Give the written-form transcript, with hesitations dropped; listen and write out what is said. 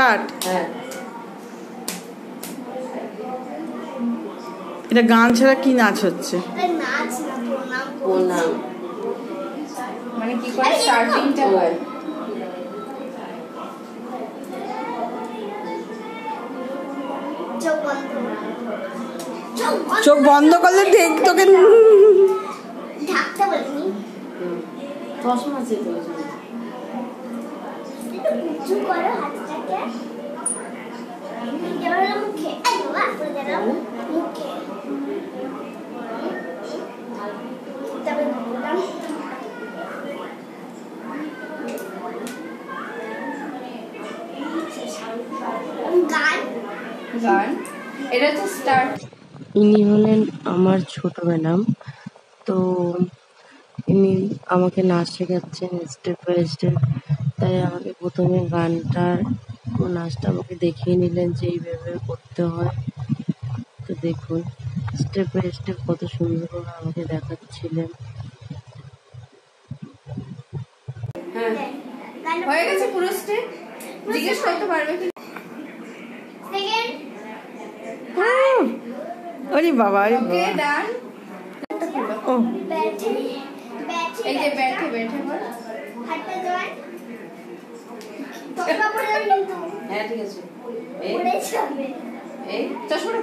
হ্যাঁ, এটা গান ছাড়া কি নাচ হচ্ছে? প্রণাম মানে কি করে স্টার্টিংটা হয়? চোখ বন্ধ করলে দেখ তোকে ঢাকতে বলিনি। চশমা আছে তো উঁচু করো হাতটাকে। এবার মুখে করে দিলাম মুখে। তবে বললাম গান গান এটা তো স্টার্ট। ইনি হলেন আমার ছোট ম্যাডাম। তো ইনি আমাকে নাচ শেখাচ্ছেন স্টেপ বাই স্টেপ। তাই আমাকে প্রথমে গানটার ও নাচটা আমাকে দেখিয়ে নিলেন যে এইভাবে করতে হয়। তো দেখুন স্টেপ বাই স্টেপ কত সুন্দর করে আমাকে দেখাচ্ছিলেন। হ্যাঁ, হয়ে গেছে পুরো স্টেপ? জিজ্ঞেস করতে পারবে কি? সেকেন্ড ওরে বাবা, ওকে ডান। ও बैठे बैठे এই যে बैठे बैठे বল। হাতটা জয়েন তোমরা বললাম কিন্তু হ্যাঁ ঠিক আছে। পড়ে যাবে। এই চশমাটা